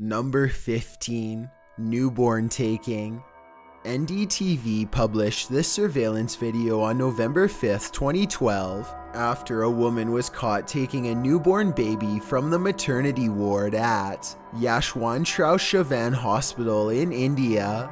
Number 15. Newborn taking. NDTV published this surveillance video on November 5th, 2012, after a woman was caught taking a newborn baby from the maternity ward at Yashwantrao Hospital in India.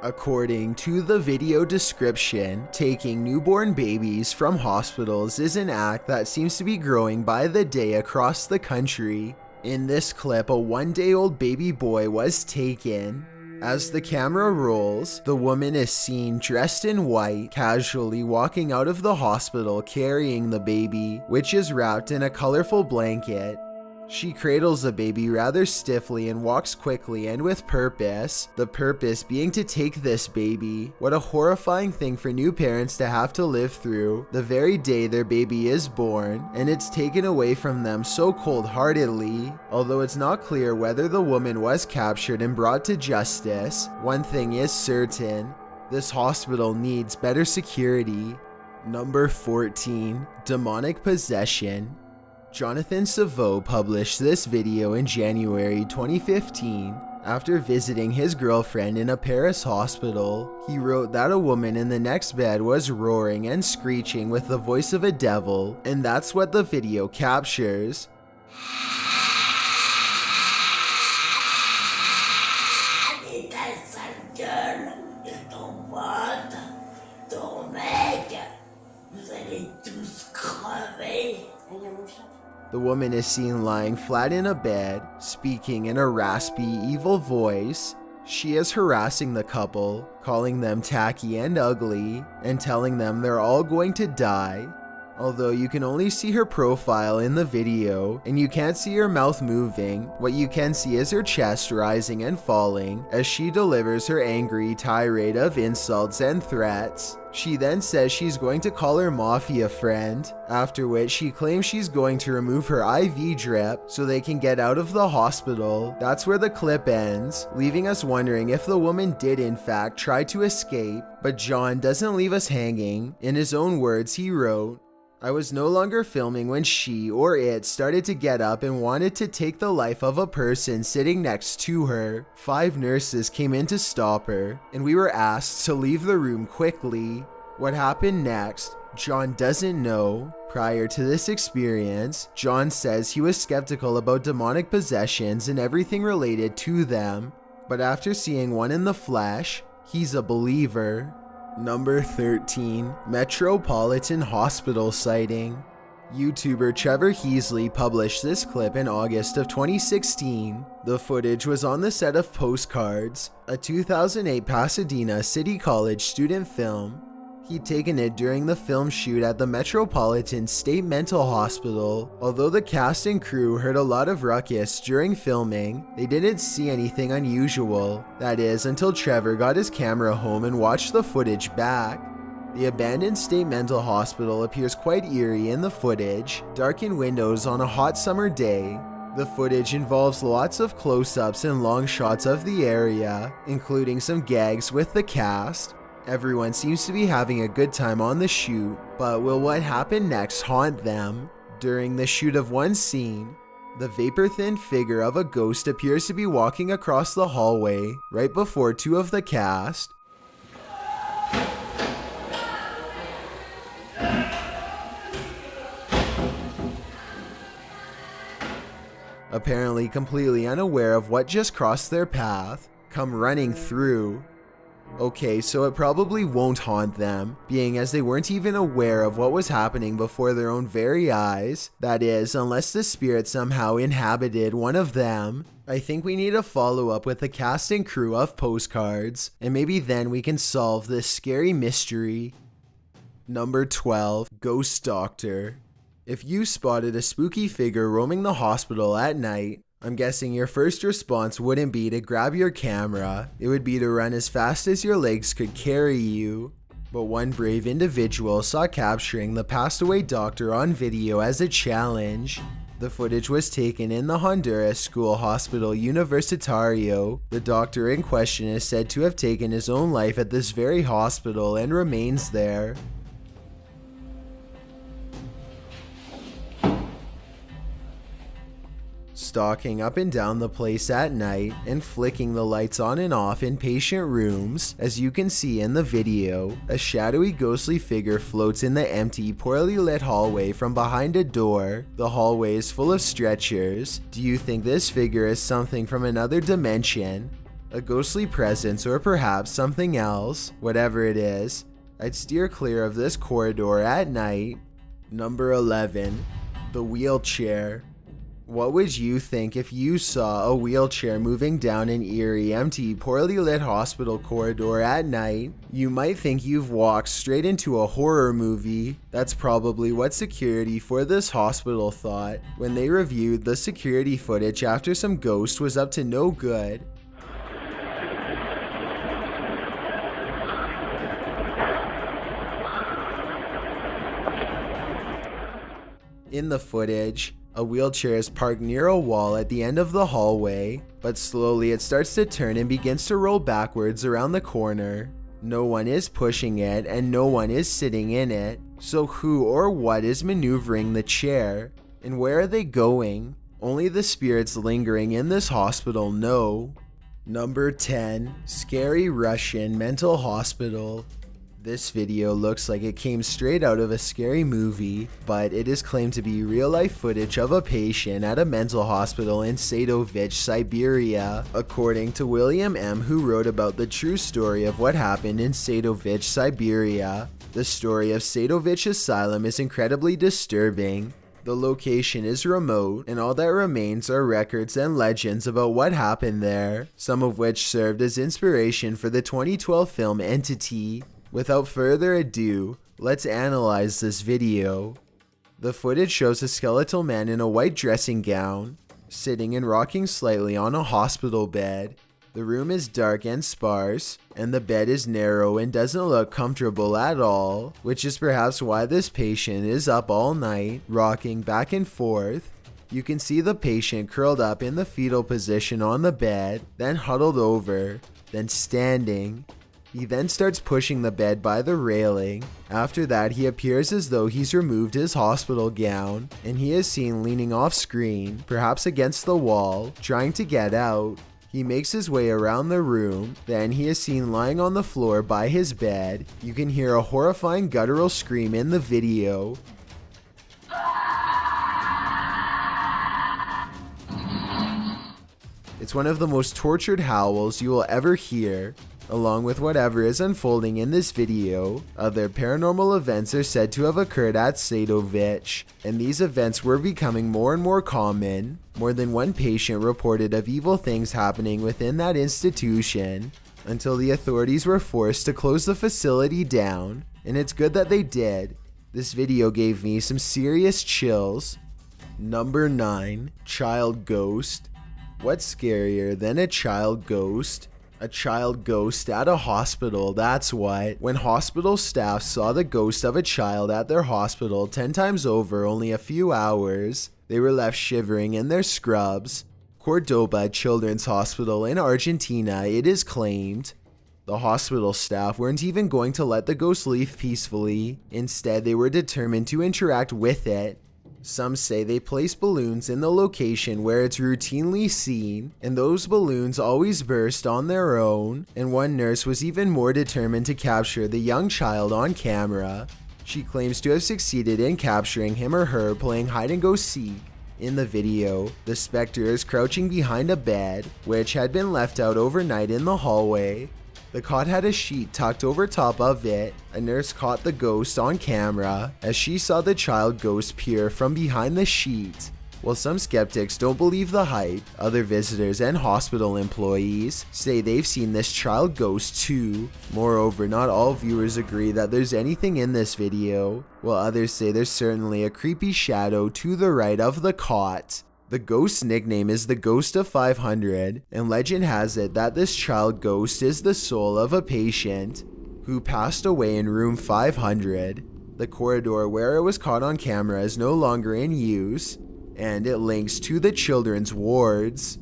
According to the video description, taking newborn babies from hospitals is an act that seems to be growing by the day across the country. In this clip, a 1-day-old baby boy was taken. As the camera rolls, the woman is seen dressed in white, casually walking out of the hospital carrying the baby, which is wrapped in a colorful blanket. She cradles the baby rather stiffly and walks quickly and with purpose, the purpose being to take this baby. What a horrifying thing for new parents to have to live through the very day their baby is born, and it's taken away from them so cold-heartedly. Although it's not clear whether the woman was captured and brought to justice, one thing is certain: this hospital needs better security. Number 14. Demonic possession. Jonathan Savo published this video in January 2015. After visiting his girlfriend in a Paris hospital, he wrote that a woman in the next bed was roaring and screeching with the voice of a devil, and that's what the video captures. The woman is seen lying flat in a bed, speaking in a raspy, evil voice. She is harassing the couple, calling them tacky and ugly, and telling them they're all going to die. Although you can only see her profile in the video, and you can't see her mouth moving, what you can see is her chest rising and falling as she delivers her angry tirade of insults and threats. She then says she's going to call her mafia friend, after which she claims she's going to remove her IV drip so they can get out of the hospital. That's where the clip ends, leaving us wondering if the woman did in fact try to escape, but John doesn't leave us hanging. In his own words, he wrote, "I was no longer filming when she or it started to get up and wanted to take the life of a person sitting next to her. 5 nurses came in to stop her, and we were asked to leave the room quickly. What happened next, John doesn't know." Prior to this experience, John says he was skeptical about demonic possessions and everything related to them, but after seeing one in the flesh, he's a believer. Number 13. Metropolitan Hospital sighting. YouTuber Trevor Heasley published this clip in August of 2016. The footage was on the set of Postcards, a 2008 Pasadena City College student film. He'd taken it during the film shoot at the Metropolitan State Mental Hospital. Although the cast and crew heard a lot of ruckus during filming, they didn't see anything unusual. That is, until Trevor got his camera home and watched the footage back. The abandoned state mental hospital appears quite eerie in the footage, darkened windows on a hot summer day. The footage involves lots of close-ups and long shots of the area, including some gags with the cast. Everyone seems to be having a good time on the shoot, but will what happened next haunt them? During the shoot of one scene, the vapor-thin figure of a ghost appears to be walking across the hallway right before 2 of the cast. Apparently completely unaware of what just crossed their path, come running through. Okay, so it probably won't haunt them, being as they weren't even aware of what was happening before their own very eyes. That is, unless the spirit somehow inhabited one of them. I think we need to follow up with the cast and crew of Postcards, and maybe then we can solve this scary mystery. Number 12. Ghost Doctor. If you spotted a spooky figure roaming the hospital at night, I'm guessing your first response wouldn't be to grab your camera, it would be to run as fast as your legs could carry you. But one brave individual saw capturing the passed away doctor on video as a challenge. The footage was taken in the Honduras School Hospital Universitario. The doctor in question is said to have taken his own life at this very hospital and remains there. Stalking up and down the place at night and flicking the lights on and off in patient rooms. As you can see in the video, a shadowy ghostly figure floats in the empty, poorly lit hallway from behind a door. The hallway is full of stretchers. Do you think this figure is something from another dimension? A ghostly presence, or perhaps something else? Whatever it is, I'd steer clear of this corridor at night. Number 11. The wheelchair. What would you think if you saw a wheelchair moving down an eerie, empty, poorly lit hospital corridor at night? You might think you've walked straight into a horror movie. That's probably what security for this hospital thought when they reviewed the security footage after some ghost was up to no good. In the footage, a wheelchair is parked near a wall at the end of the hallway, but slowly it starts to turn and begins to roll backwards around the corner. No one is pushing it and no one is sitting in it, so who or what is maneuvering the chair? And where are they going? Only the spirits lingering in this hospital know. Number 10. Scary Russian Mental Hospital. This video looks like it came straight out of a scary movie, but it is claimed to be real-life footage of a patient at a mental hospital in Sadovich, Siberia. According to William M., who wrote about the true story of what happened in Sadovich, Siberia, the story of Sadovich Asylum is incredibly disturbing. The location is remote, and all that remains are records and legends about what happened there, some of which served as inspiration for the 2012 film Entity. Without further ado, let's analyze this video. The footage shows a skeletal man in a white dressing gown, sitting and rocking slightly on a hospital bed. The room is dark and sparse, and the bed is narrow and doesn't look comfortable at all, which is perhaps why this patient is up all night, rocking back and forth. You can see the patient curled up in the fetal position on the bed, then huddled over, then standing. He then starts pushing the bed by the railing. After that, he appears as though he's removed his hospital gown, and he is seen leaning off screen, perhaps against the wall, trying to get out. He makes his way around the room, then he is seen lying on the floor by his bed. You can hear a horrifying guttural scream in the video. It's one of the most tortured howls you will ever hear. Along with whatever is unfolding in this video, other paranormal events are said to have occurred at Sadovich, and these events were becoming more and more common. More than one patient reported of evil things happening within that institution, until the authorities were forced to close the facility down, and it's good that they did. This video gave me some serious chills. Number 9. Child Ghost. What's scarier than a child ghost? A child ghost at a hospital, that's what. When hospital staff saw the ghost of a child at their hospital 10 times over only a few hours, they were left shivering in their scrubs. Cordoba Children's Hospital in Argentina, it is claimed. The hospital staff weren't even going to let the ghost leave peacefully. Instead, they were determined to interact with it. Some say they place balloons in the location where it's routinely seen, and those balloons always burst on their own, and one nurse was even more determined to capture the young child on camera. She claims to have succeeded in capturing him or her playing hide-and-go-seek. In the video, the specter is crouching behind a bed, which had been left out overnight in the hallway. The cot had a sheet tucked over top of it. A nurse caught the ghost on camera as she saw the child ghost peer from behind the sheet. While some skeptics don't believe the hype, other visitors and hospital employees say they've seen this child ghost too. Moreover, not all viewers agree that there's anything in this video, while others say there's certainly a creepy shadow to the right of the cot. The ghost's nickname is the Ghost of 500, and legend has it that this child ghost is the soul of a patient who passed away in room 500. The corridor where it was caught on camera is no longer in use, and it links to the children's wards.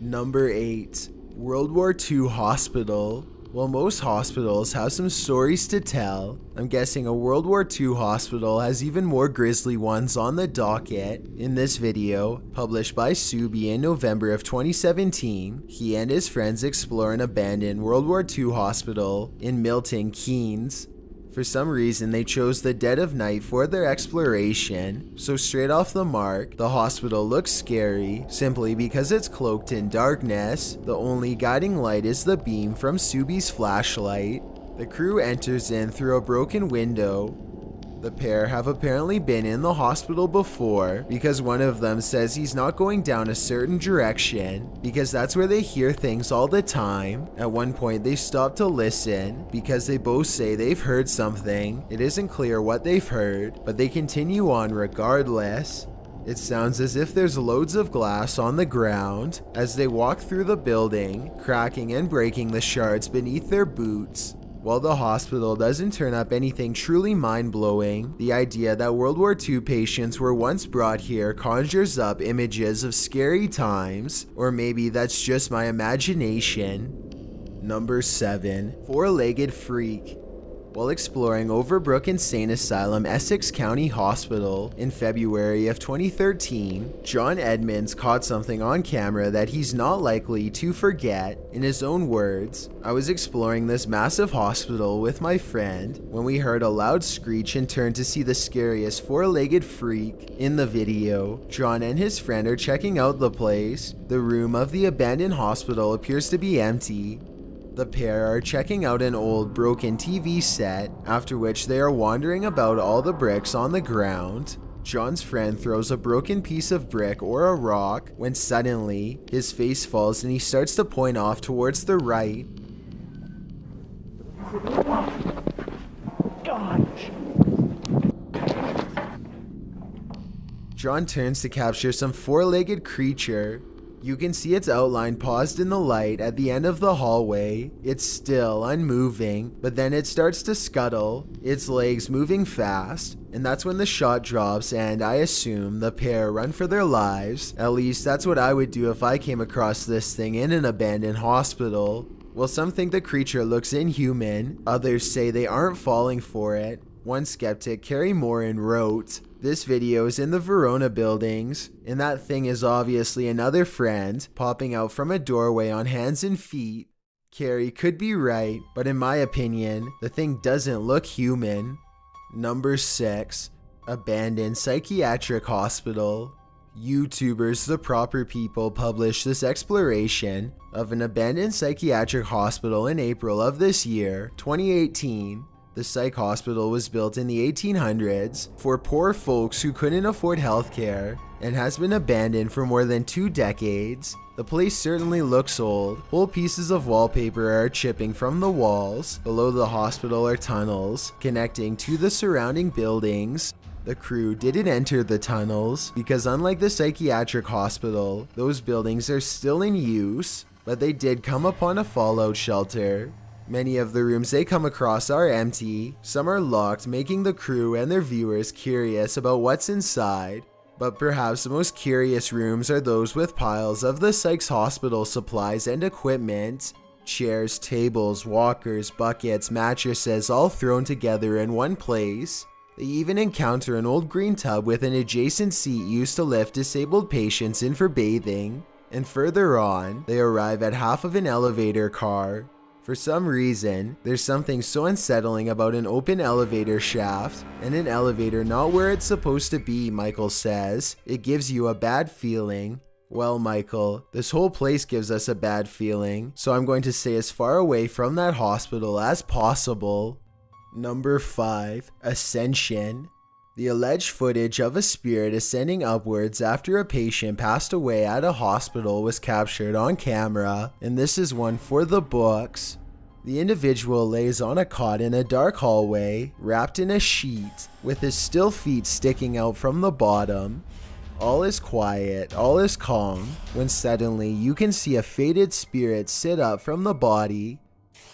Number 8. World War II Hospital. While most hospitals have some stories to tell, I'm guessing a World War II hospital has even more grisly ones on the docket. In this video, published by Subi in November of 2017, he and his friends explore an abandoned World War II hospital in Milton Keynes. For some reason, they chose the dead of night for their exploration, so straight off the mark, the hospital looks scary simply because it's cloaked in darkness. The only guiding light is the beam from Subi's flashlight. The crew enters in through a broken window. The pair have apparently been in the hospital before because one of them says he's not going down a certain direction because that's where they hear things all the time. At one point they stop to listen because they both say they've heard something. It isn't clear what they've heard, but they continue on regardless. It sounds as if there's loads of glass on the ground as they walk through the building, cracking and breaking the shards beneath their boots. While the hospital doesn't turn up anything truly mind-blowing, the idea that World War II patients were once brought here conjures up images of scary times, or maybe that's just my imagination. Number 7. Four-legged freak. While exploring Overbrook Insane Asylum Essex County Hospital in February of 2013, John Edmonds caught something on camera that he's not likely to forget. In his own words, "I was exploring this massive hospital with my friend when we heard a loud screech and turned to see the scariest four-legged freak." In the video, John and his friend are checking out the place. The room of the abandoned hospital appears to be empty. The pair are checking out an old broken TV set, after which they are wandering about all the bricks on the ground. John's friend throws a broken piece of brick or a rock when suddenly his face falls and he starts to point off towards the right. John turns to capture some four-legged creature. You can see its outline paused in the light at the end of the hallway. It's still unmoving, but then it starts to scuttle, its legs moving fast, and that's when the shot drops and I assume the pair run for their lives. At least that's what I would do if I came across this thing in an abandoned hospital. While some think the creature looks inhuman, others say they aren't falling for it. One skeptic, Carrie Morin, wrote, "This video is in the Verona buildings, and that thing is obviously another friend popping out from a doorway on hands and feet." Carrie could be right, but in my opinion, the thing doesn't look human. Number 6. Abandoned Psychiatric Hospital. YouTubers The Proper People published this exploration of an abandoned psychiatric hospital in April of this year, 2018. The psych hospital was built in the 1800s for poor folks who couldn't afford healthcare and has been abandoned for more than 2 decades. The place certainly looks old. Whole pieces of wallpaper are chipping from the walls. Below the hospital are tunnels connecting to the surrounding buildings. The crew didn't enter the tunnels because unlike the psychiatric hospital, those buildings are still in use, but they did come upon a fallout shelter. Many of the rooms they come across are empty, some are locked, making the crew and their viewers curious about what's inside. But perhaps the most curious rooms are those with piles of the psych's hospital supplies and equipment. Chairs, tables, walkers, buckets, mattresses all thrown together in one place. They even encounter an old green tub with an adjacent seat used to lift disabled patients in for bathing. And further on, they arrive at half of an elevator car. For some reason, there's something so unsettling about an open elevator shaft and an elevator not where it's supposed to be, Michael says. It gives you a bad feeling. Well, Michael, this whole place gives us a bad feeling, so I'm going to stay as far away from that hospital as possible. Number 5. Ascension. The alleged footage of a spirit ascending upwards after a patient passed away at a hospital was captured on camera, and this is one for the books. The individual lays on a cot in a dark hallway, wrapped in a sheet, with his still feet sticking out from the bottom. All is quiet, all is calm, when suddenly you can see a faded spirit sit up from the body.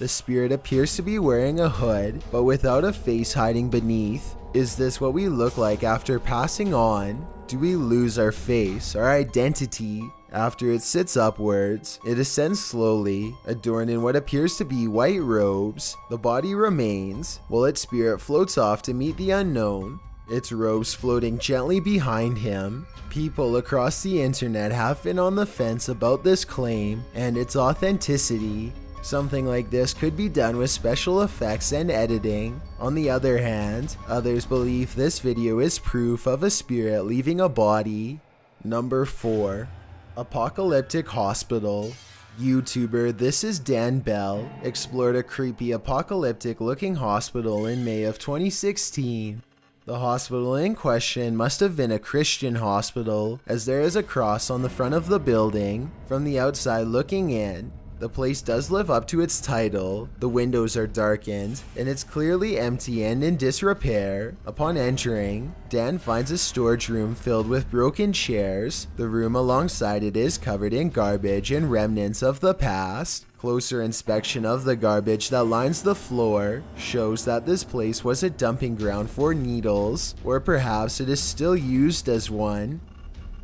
The spirit appears to be wearing a hood, but without a face hiding beneath. Is this what we look like after passing on? Do we lose our face, our identity? After it sits upwards, it ascends slowly, adorned in what appears to be white robes. The body remains, while its spirit floats off to meet the unknown, its robes floating gently behind him. People across the internet have been on the fence about this claim and its authenticity. Something like this could be done with special effects and editing. On the other hand, others believe this video is proof of a spirit leaving a body. Number 4. Apocalyptic Hospital. YouTuber This Is Dan Bell explored a creepy apocalyptic looking hospital in May of 2016. The hospital in question must have been a Christian hospital, as there is a cross on the front of the building. From the outside looking in, the place does live up to its title. The windows are darkened, and it's clearly empty and in disrepair. Upon entering, Dan finds a storage room filled with broken chairs. The room alongside it is covered in garbage and remnants of the past. Closer inspection of the garbage that lines the floor shows that this place was a dumping ground for needles, or perhaps it is still used as one.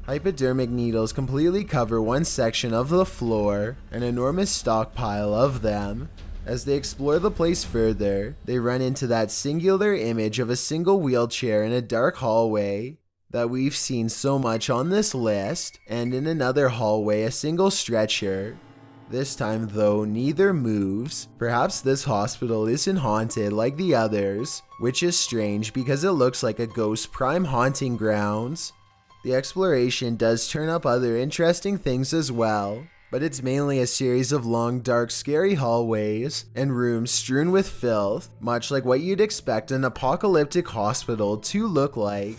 Hypodermic needles completely cover one section of the floor, an enormous stockpile of them. As they explore the place further, they run into that singular image of a single wheelchair in a dark hallway that we've seen so much on this list, and in another hallway a single stretcher. This time though, neither moves. Perhaps this hospital isn't haunted like the others, which is strange because it looks like a ghost prime haunting grounds. The exploration does turn up other interesting things as well, but it's mainly a series of long, dark, scary hallways and rooms strewn with filth, much like what you'd expect an apocalyptic hospital to look like.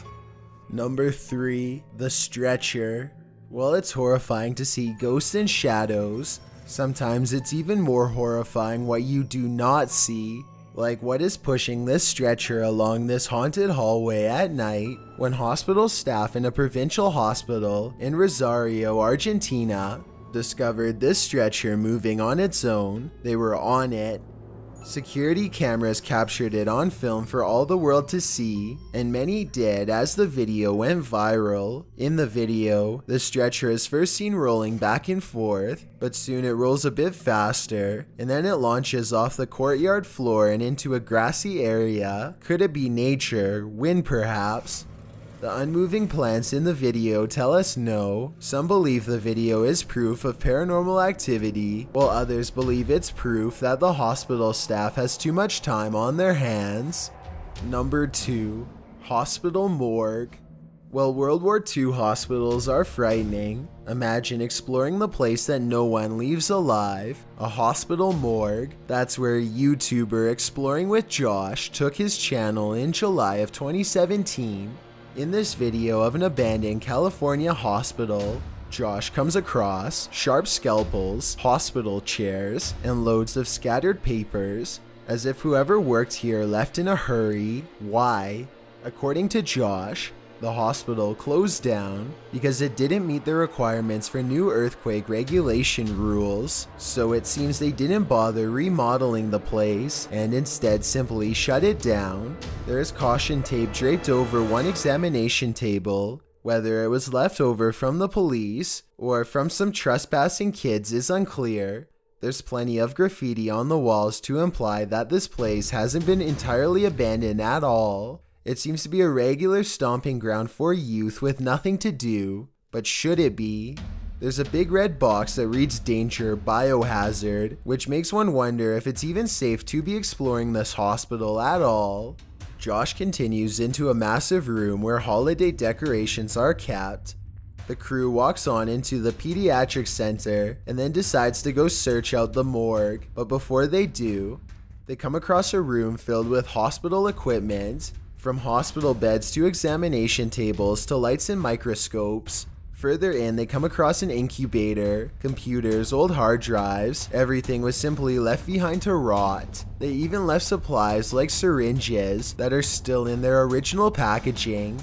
Number 3. The Stretcher. Well, it's horrifying to see ghosts and shadows. Sometimes it's even more horrifying what you do not see. Like what is pushing this stretcher along this haunted hallway at night when hospital staff in a provincial hospital in Rosario, Argentina discovered this stretcher moving on its own. They were on it. Security cameras captured it on film for all the world to see, and many did as the video went viral. In the video, the stretcher is first seen rolling back and forth, but soon it rolls a bit faster, and then it launches off the courtyard floor and into a grassy area. Could it be nature, wind perhaps? The unmoving plants in the video tell us no. Some believe the video is proof of paranormal activity, while others believe it's proof that the hospital staff has too much time on their hands. Number 2. Hospital Morgue. Well, World War II hospitals are frightening. Imagine exploring the place that no one leaves alive, a hospital morgue. That's where YouTuber Exploring with Josh took his channel in July of 2017. In this video of an abandoned California hospital, Josh comes across sharp scalpels, hospital chairs, and loads of scattered papers, as if whoever worked here left in a hurry. Why? According to Josh, the hospital closed down because it didn't meet the requirements for new earthquake regulation rules, so it seems they didn't bother remodeling the place and instead simply shut it down. There is caution tape draped over one examination table. Whether it was left over from the police or from some trespassing kids is unclear. There's plenty of graffiti on the walls to imply that this place hasn't been entirely abandoned at all. It seems to be a regular stomping ground for youth with nothing to do, but should it be? There's a big red box that reads Danger Biohazard, which makes one wonder if it's even safe to be exploring this hospital at all. Josh continues into a massive room where holiday decorations are kept. The crew walks on into the pediatric center and then decides to go search out the morgue, but before they do, they come across a room filled with hospital equipment. From hospital beds to examination tables to lights and microscopes. Further in, they come across an incubator, computers, old hard drives. Everything was simply left behind to rot. They even left supplies like syringes that are still in their original packaging.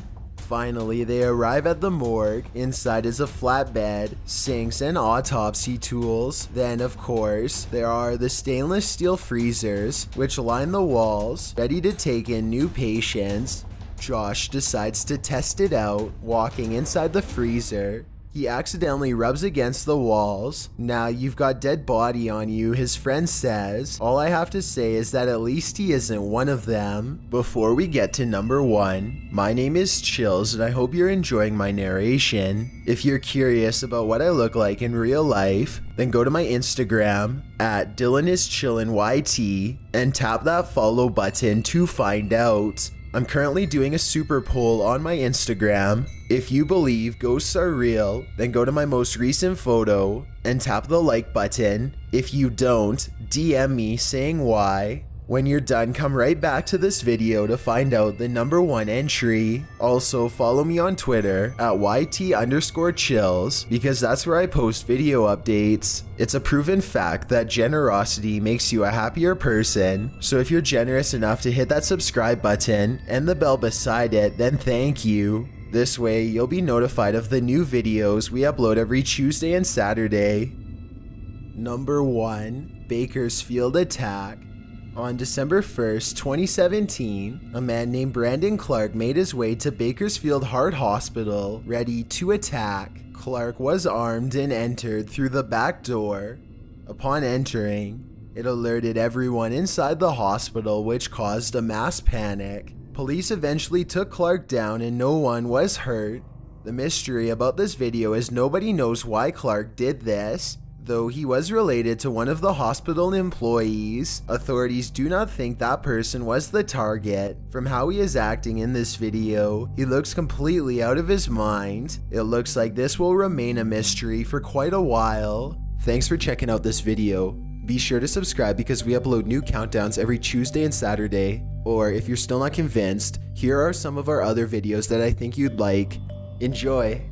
Finally, they arrive at the morgue. Inside is a flatbed, sinks, and autopsy tools. Then, of course, there are the stainless steel freezers, which line the walls, ready to take in new patients. Josh decides to test it out, walking inside the freezer. He accidentally rubs against the walls. Now you've got dead body on you, his friend says. All I have to say is that at least he isn't one of them. Before we get to number 1, my name is Chills and I hope you're enjoying my narration. If you're curious about what I look like in real life, then go to my Instagram at DylanIsChillinYT and tap that follow button to find out. I'm currently doing a super poll on my Instagram. If you believe ghosts are real, then go to my most recent photo and tap the like button. If you don't, DM me saying why. When you're done, come right back to this video to find out the number 1 entry. Also, follow me on Twitter at YT_chills because that's where I post video updates. It's a proven fact that generosity makes you a happier person. So if you're generous enough to hit that subscribe button and the bell beside it, then thank you. This way, you'll be notified of the new videos we upload every Tuesday and Saturday. Number 1, Bakersfield Attack. On December 1st, 2017, a man named Brandon Clark made his way to Bakersfield Heart Hospital, ready to attack. Clark was armed and entered through the back door. Upon entering, it alerted everyone inside the hospital, which caused a mass panic. Police eventually took Clark down and no one was hurt. The mystery about this video is nobody knows why Clark did this. Though he was related to one of the hospital employees, authorities do not think that person was the target. From how he is acting in this video, he looks completely out of his mind. It looks like this will remain a mystery for quite a while. Thanks for checking out this video. Be sure to subscribe because we upload new countdowns every Tuesday and Saturday. Or if you're still not convinced, here are some of our other videos that I think you'd like. Enjoy!